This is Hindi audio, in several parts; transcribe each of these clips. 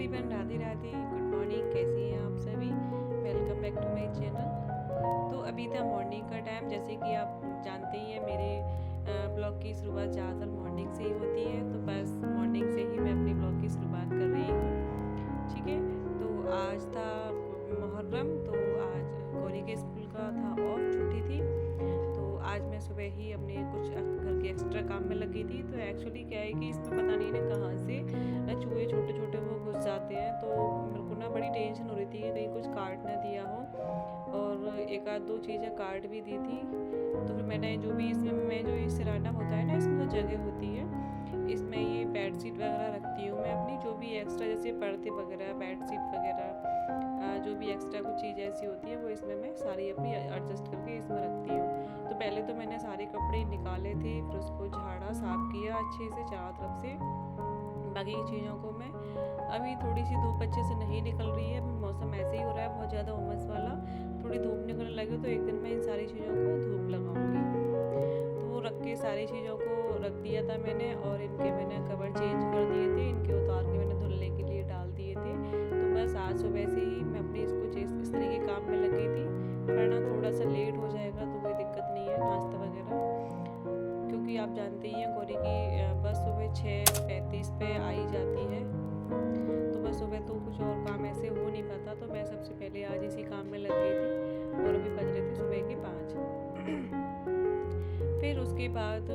Everyone, Radhe Radhe, good morning. कैसे हैं आप सभी? Welcome back to my channel. तो अभी था मॉर्निंग का टाइम। जैसे कि आप जानते ही हैं, मेरे ब्लॉग की शुरुआत ज़्यादातर मॉर्निंग से ही होती है। तो बस मॉर्निंग से ही मैं अपनी ब्लॉग की शुरुआत कर रही हूँ। ठीक है। तो आज था मुहर्रम, तो आज गौरी के स्कूल का था ऑफ, छुट्टी थी। तो आज मैं सुबह ही अपने कुछ घर के एक्स्ट्रा काम में लगी थी। तो एक्चुअली क्या है कि इसमें पता नहीं ना कहाँ से चूहे छोटे छोटे वो घुस जाते हैं। तो मेरे को ना बड़ी टेंशन हो रही थी कि कहीं कुछ काट ना दिया हो, और एक आध दो चीज़ें काट भी दी थी। तो फिर मैंने जो भी इसमें मैं जो ये सिराना होता है ना, इसमें जो जगह होती है, इसमें ये बेड शीट वगैरह रखती हूँ मैं अपनी। जो भी एक्स्ट्रा जैसे पर्दे वगैरह, बेड शीट वगैरह, जो भी एक्स्ट्रा कुछ चीज़ ऐसी होती है वो इसमें मैं सारी अपनी एडजस्ट करके इसमें रखती हूँ। तो पहले तो मैंने सारे कपड़े निकाले थे, फिर उसको झाड़ा, साफ़ किया अच्छे से चारों तरफ से। बाकी की चीज़ों को मैं अभी थोड़ी सी धूप अच्छे से नहीं निकल रही है, मौसम ऐसे ही हो रहा है बहुत ज़्यादा उमस वाला। थोड़ी धूप निकलने लगे तो एक दिन मैं इन सारी चीज़ों को धूप लगाऊंगी। तो वो रख के सारी चीज़ों को रख दिया था मैंने, और इनके मैंने कवर चेंज कर दिए थे, इनके उतार के मैंने धुलने के लिए डाल दिए थे। तो बस आज सुबह से ही मैं अपने इसको इस तरह के काम में लगी थी। वरना थोड़ा सा लेट हो जाएगा तो कोई दिक्कत नहीं है, नाश्ता वगैरह, क्योंकि आप जानते ही हैं गौरी की बस सुबह 6:35 पे आई जाती है। तो बस सुबह तो कुछ और काम ऐसे हो नहीं पाता। तो मैं सबसे पहले आज इसी काम में लग गई थी, और अभी बज रहे थे सुबह के 5। फिर उसके बाद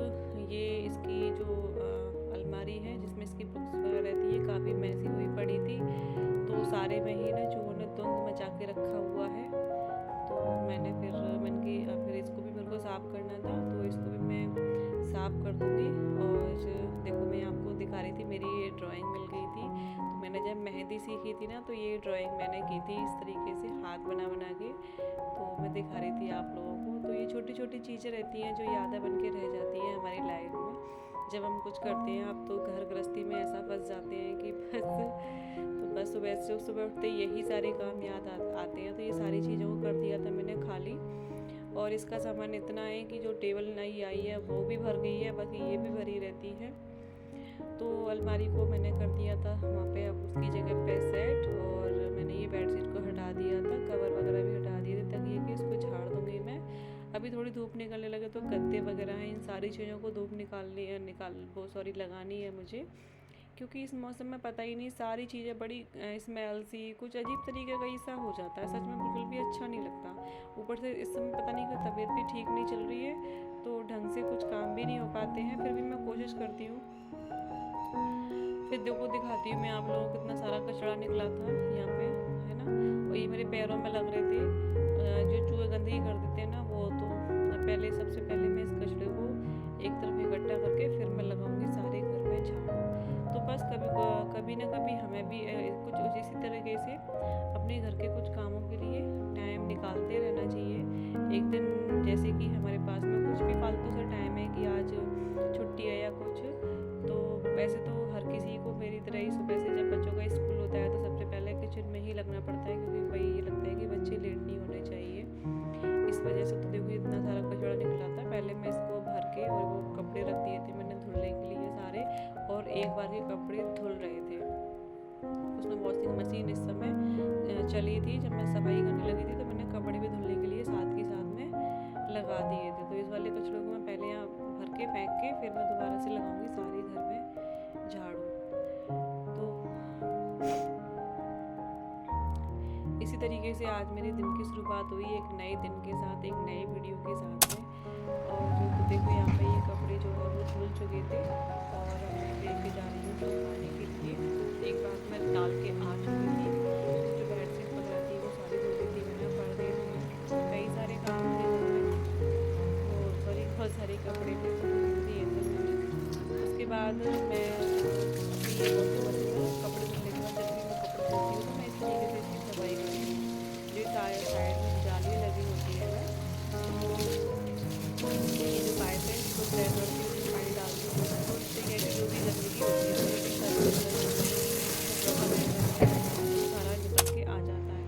ये इसकी जो अलमारी है जिसमें इसकी बुक्स वगैरह रहती है, काफ़ी मैसी हुई पड़ी थी। तो सारे में ही ना चूहों ने धुंध मचा के रखा हुआ है। तो मैंने फिर इसको भी मेरे को साफ़ करना था, तो इसको भी मैं साफ़ कर दूँगी। और देखो, मैं आपको दिखा रही थी, मेरी ये ड्राइंग मिल गई थी। तो मैंने जब मेहंदी सीखी थी ना, तो ये ड्राइंग मैंने की थी इस तरीके से, हाथ बना बना के। तो मैं दिखा रही थी आप लोगों को। तो ये छोटी छोटी चीज़ें रहती हैं जो यादें बन के रह जाती हैं हमारी लाइफ में जब हम कुछ करते हैं। अब तो घर गृहस्थी में ऐसा फंस जाते हैं कि बस सुबह उठते यही सारे काम याद आते हैं। तो ये सारी चीज़ों को कर दिया था मैंने खाली। और इसका सामान इतना है कि जो टेबल नई आई है वो भी भर गई है, बाकी ये भी भरी रहती है। तो अलमारी को मैंने कर दिया था वहाँ पे, अब उसकी जगह पे सेट। और मैंने ये बेडशीट को हटा दिया था, कवर वगैरह भी हटा दिए थे, ताकि कि इसको झाड़ दूँगी मैं। अभी थोड़ी धूप निकलने लगे तो गद्दे वगैरह हैं, इन सारी चीज़ों को धूप लगानी है मुझे, क्योंकि इस मौसम में पता ही नहीं, सारी चीज़ें बड़ी स्मेल सी, कुछ अजीब तरीके का ऐसा हो जाता है। सच में बिल्कुल भी अच्छा नहीं लगता। ऊपर से इस समय पता नहीं कि तबीयत भी ठीक नहीं चल रही है, तो ढंग से कुछ काम भी नहीं हो पाते हैं। फिर भी मैं कोशिश करती हूँ। फिर देखो, दिखाती हूँ मैं आप लोगों को, कितना सारा कचरा निकला था यहाँ पे, है ना। और ये मेरे पैरों में लग रहे थे। जो चूहे गंदगी कर देते हैं ना, वो तो सबसे पहले मैं इस कचरे को एक तरफ इकट्ठा करके फिर मैं लगाऊंगी सारे घर में झाड़ू। तो बस कभी ना कभी हमें भी कुछ इसी तरीके से अपने घर के कुछ कामों के लिए टाइम निकालते रहना चाहिए। एक दिन जैसे कि हमारे पास में कुछ भी फालतू सा टाइम है कि आज छुट्टी है या कुछ, तो वैसे तो हर किसी को मेरी तरह ही सुबह से जब बच्चों का स्कूल होता है तो सबसे पहले किचन में ही लगना पड़ता है, क्योंकि भाई ये लगता है कि बच्चे लेट नहीं होने चाहिए। इस वजह से तो देखो इतना सारा कचरा निकला था। पहले मैं इसको भर के, और वो कपड़े रख दिए थे मैंने धुलने के लिए सारे, और एक बार के कपड़े धुल रहे थे। उसमें वॉशिंग मशीन इस समय चली थी। जब मैं सफाई करने लगी थी तो मैंने कपड़े भी धुलने के लिए साथ में लगा दिए थे। तो इस वाले कचड़े को मैं पहले यहाँ भर के फेंक के फिर मैं दोबारा से लगाऊंगी सारे घर में झाड़ू। तो इसी तरीके से आज मेरे दिन की शुरुआत हुई, एक नए दिन के साथ, एक नए वीडियो के साथ में। और तो देखो यहाँ पे ये कपड़े जो है वो धुल चुके थे, और मैं लेके जा रही हूँ सुखाने के लिए। एक बार मैं डाल के आ चुकी थी, जो बेडशीट वगैरह थी वो सारी धुल गई थी, मैंने पर्दे थे, कई सारे काम थे घर में, और सॉरी बहुत सारे कपड़े थे तो धुल दिए थे मैंने। उसके बाद मैं अपनी ये वॉशिंग मशीन में कपड़े धुलने के बाद जब भी मैं कपड़े धोती हूँ तो मैं इस तरीके से इसकी सफाई करती हूँ। जो साइड में जाली लगी होती है ना, ये जो पाइप है इसको तय करती हूँ, पानी डालती हूँ, तो इससे क्या है कि जो भी गंदगी होती है सारा निकल के आ जाता है।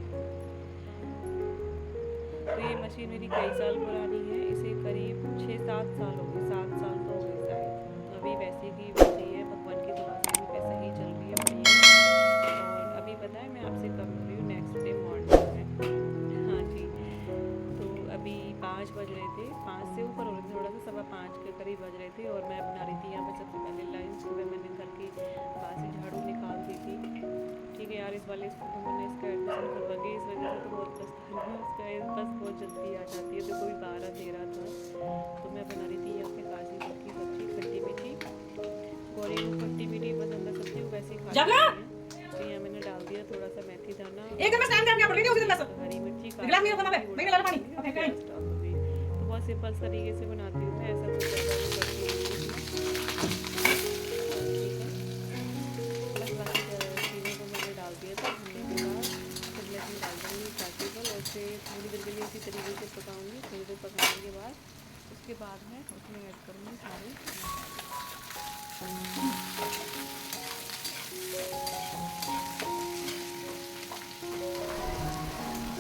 तो ये मशीन मेरी कई साल पुरानी है, इसे करीब 6-7 साल हो गए, 7 साल तो हो गए शायद। अभी वैसे ही वैसे ही है, भगवान की दुआ से भी वैसे ही चल रही है, बढ़िया। और थे, 5 से ऊपर हो रहे थे, थोड़ा सा 5:15 के करीब बज रहे थे। और मैं बना रही थी यहाँ पे सबसे पहले लंच। सुबह मैंने घर की बासी झाड़ू निकाल दी थी। ठीक है यार, इस वाले स्कूल में मैंने इसका एडमिशन करवा के इस वजह से तो बहुत पछता रही हूँ। उसका बस बहुत जल्दी आ जाती है, तो कोई 12-13 था। तो मैं बना रही थी यहाँ पे कासी फल की सब्जी, खट्टी मीठी। गौरी को खट्टी मीठी पसंद है सब्जी, वो वैसे ही खा लेती है। तो यहाँ मैंने डाल दिया थोड़ा सा मेथी दाना, हरी मिर्ची, तो बहुत सिंपल तरीके से बनाती हूँ मैं, ऐसा कुछ ज़्यादा नहीं करती हूँ। ठीक है, बस बाकी चीज़ों को मैंने डाल दिया था। भुनने के बाद फिर मैं इसमें डाल दूँगी काटी फल, और इसे थोड़ी देर के लिए इसी तरीके से पकाऊँगी। थोड़ी देर पकाने के बाद उसके बाद मैं उसमें ऐड करूँगी सारे।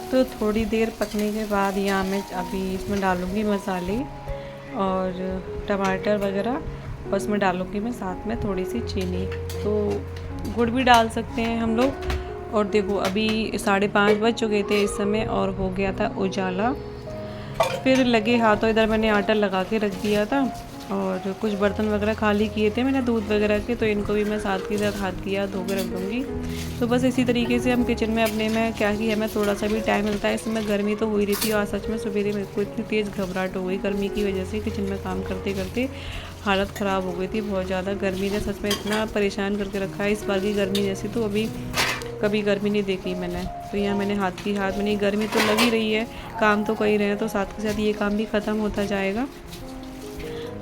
तो थोड़ी देर पकने के बाद यहाँ मैं अभी इसमें डालूँगी मसाले और टमाटर वगैरह, और इसमें डालूँगी मैं साथ में थोड़ी सी चीनी। तो गुड़ भी डाल सकते हैं हम लोग। और देखो अभी 5:30 बज चुके थे इस समय, और हो गया था उजाला। फिर लगे हाथों इधर मैंने आटा लगा के रख दिया था, और कुछ बर्तन वगैरह खाली किए थे मैंने दूध वगैरह के, तो इनको भी मैं साथ के साथ हाथ किया धो के रख दूँगी। तो बस इसी तरीके से हम किचन में अपने में क्या किया, हमें थोड़ा सा भी टाइम मिलता है। इसमें गर्मी तो हो ही रही थी, और सच में सवेरे मेरे को इतनी तेज़ घबराहट हो गई गर्मी की वजह से। किचन में काम करते करते हालत ख़राब हो गई थी बहुत ज़्यादा। गर्मी ने सच में इतना परेशान करके रखा है, इस बार की गर्मी जैसी तो अभी कभी गर्मी नहीं देखी मैंने। तो यहाँ मैंने हाथ में गर्मी तो लगी रही है, काम तो कर ही रहे हैं, तो साथ के साथ ये काम भी ख़त्म होता जाएगा।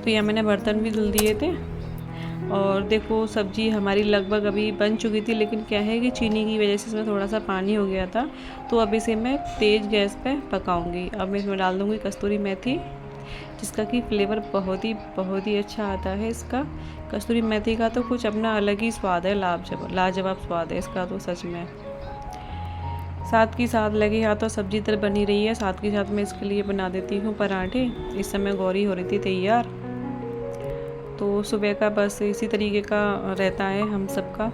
तो यहाँ मैंने बर्तन भी धुल दिए थे। और देखो सब्जी हमारी लगभग अभी बन चुकी थी, लेकिन क्या है कि चीनी की वजह से इसमें थोड़ा सा पानी हो गया था। तो अब इसे मैं तेज़ गैस पे पकाऊंगी। अब मैं इसमें डाल दूँगी कस्तूरी मेथी, जिसका कि फ्लेवर बहुत ही अच्छा आता है इसका। कस्तूरी मेथी का तो कुछ अपना अलग ही स्वाद है, लाजवाब स्वाद है इसका तो सच में। साथ के साथ लगे हाथों सब्जी तर बनी रही है, साथ के साथ मैं इसके लिए बना देती हूँ पराठे। इस समय गौरी हो रही थी तैयार। तो सुबह का बस इसी तरीके का रहता है हम सबका,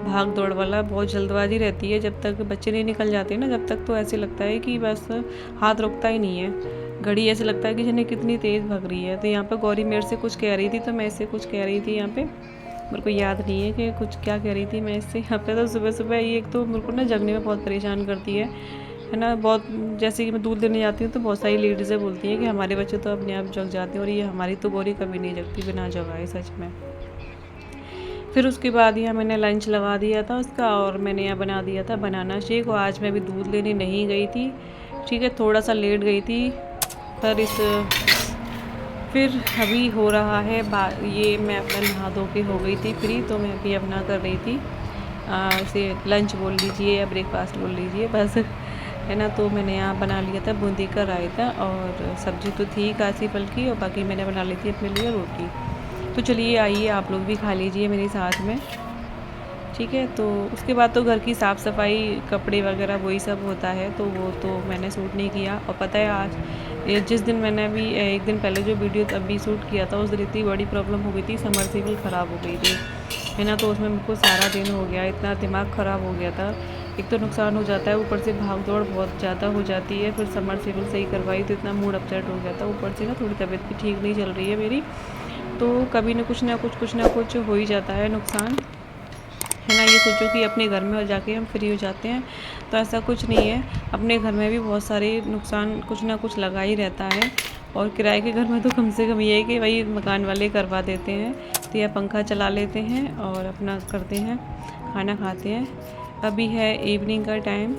भाग दौड़ वाला। बहुत जल्दबाजी रहती है, जब तक बच्चे नहीं निकल जाते ना, जब तक तो ऐसे लगता है कि बस हाथ रुकता ही नहीं है। घड़ी ऐसे लगता है कि जने कितनी तेज़ भाग रही है। तो यहाँ पे गौरी मेरे से कुछ कह रही थी, तो मैं इससे कुछ कह रही थी। यहाँ पे मेरे को याद नहीं है कि कुछ क्या कह रही थी मैं इससे। यहाँ पे तो सुबह सुबह ये एक तो मेरे को ना जगने में बहुत परेशान करती है ना। बहुत जैसे कि मैं दूध लेने जाती हूँ तो बहुत सारी लेडीज़ें बोलती हैं कि हमारे बच्चे तो अपने आप जग जाते हैं, और ये हमारी तो गौरी कभी नहीं जगती बिना जगाए सच में। फिर उसके बाद यहाँ मैंने लंच लगा दिया था उसका, और मैंने यहाँ बना दिया था बनाना शेक। और आज मैं भी दूध लेने नहीं गई थी, ठीक है, थोड़ा सा लेट गई थी। पर फिर अभी हो रहा है ये मैं अपना नहा धो के हो गई थी फ्री, तो मैं अभी अपना कर रही थी इसे लंच बोल लीजिए या ब्रेकफास्ट बोल लीजिए बस, है ना। तो मैंने यहाँ बना लिया था बूंदी का रायता, और सब्जी तो थी कासी फल की, और बाकी मैंने बना ली थी अपने लिए रोटी। तो चलिए आइए आप लोग भी खा लीजिए मेरे साथ में, ठीक है। तो उसके बाद तो घर की साफ़ सफाई, कपड़े वगैरह वही सब होता है, तो वो तो मैंने शूट नहीं किया। और पता है आज जिस दिन मैंने अभी एक दिन पहले जो वीडियो अभी शूट किया था, उस दिन इतनी बड़ी प्रॉब्लम हो गई थी, समरसेबल ख़राब हो गई थी, है ना। तो उसमें मुझको सारा दिन हो गया, इतना दिमाग ख़राब हो गया था। एक तो नुकसान हो जाता है, ऊपर से भाग दौड़ बहुत ज़्यादा हो जाती है। फिर समरसेबल सही करवाई तो इतना मूड अपसेट हो गया था। ऊपर से ना थोड़ी तबीयत भी ठीक नहीं चल रही है मेरी, तो कभी ना कुछ हो ही जाता है नुकसान, है ना। ये सोचो कि अपने घर में हो जाके हम फ्री हो जाते हैं, तो ऐसा कुछ नहीं है। अपने घर में भी बहुत सारे नुकसान कुछ ना कुछ लगा ही रहता है। और किराए के घर में तो कम से कम ये है कि भाई मकान वाले करवा देते हैं, तो या पंखा चला लेते हैं और अपना करते हैं, खाना खाते हैं। अभी है इवनिंग का टाइम,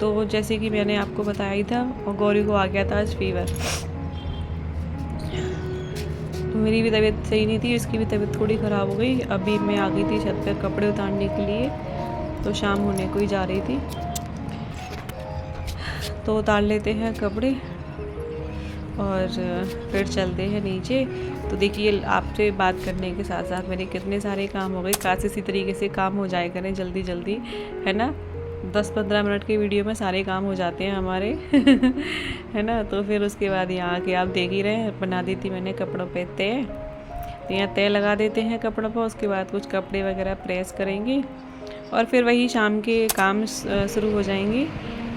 तो जैसे कि मैंने आपको बताया ही था, और गौरी को आ गया था आज फीवर। तो मेरी भी तबीयत सही नहीं थी, इसकी भी तबीयत थोड़ी ख़राब हो गई। अभी मैं आ गई थी छत पर कपड़े उतारने के लिए, तो शाम होने को ही जा रही थी। तो उतार लेते हैं कपड़े और फिर चलते हैं नीचे। तो देखिए आपसे बात करने के साथ साथ मेरे कितने सारे काम हो गए। काश इसी तरीके से काम हो जाए करें जल्दी जल्दी, है ना। 10-15 मिनट की वीडियो में सारे काम हो जाते हैं हमारे है ना। तो फिर उसके बाद यहाँ के आप देख ही रहे हैं, बना दी थी मैंने कपड़ों पे तय। तो यहाँ तय लगा देते हैं कपड़ों पर, उसके बाद कुछ कपड़े वगैरह प्रेस करेंगे, और फिर वही शाम के काम शुरू हो जाएंगे।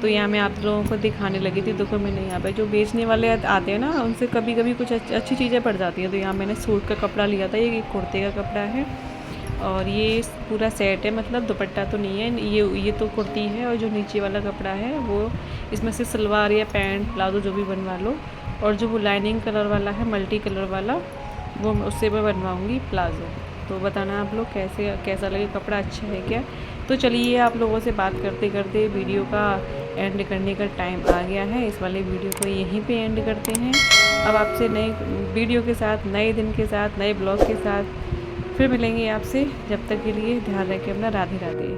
तो यहाँ मैं आप लोगों को दिखाने लगी थी। देखो मैंने यहाँ पे जो बेचने वाले आते हैं ना, उनसे कभी कभी कुछ अच्छी चीज़ें पड़ जाती हैं। तो यहाँ मैंने सूट का कपड़ा लिया था, ये कुर्ते का कपड़ा है और ये पूरा सेट है, मतलब दुपट्टा तो नहीं है, ये तो कुर्ती है और जो नीचे वाला कपड़ा है वो इसमें से सलवार या पैंट प्लाजो जो भी बनवा लो। और जो वो लाइनिंग कलर वाला है, मल्टी कलर वाला, वो उससे मैं बनवाऊँगी प्लाजो। तो बताना आप लोग कैसा लगे, कपड़ा अच्छा है क्या। तो चलिए आप लोगों से बात करते करते वीडियो का एंड करने का टाइम आ गया है। इस वाले वीडियो को यहीं पे एंड करते हैं। अब आपसे नए वीडियो के साथ, नए दिन के साथ, नए ब्लॉग के साथ फिर मिलेंगे आपसे। जब तक के लिए ध्यान रखें अपना। राधे राधे।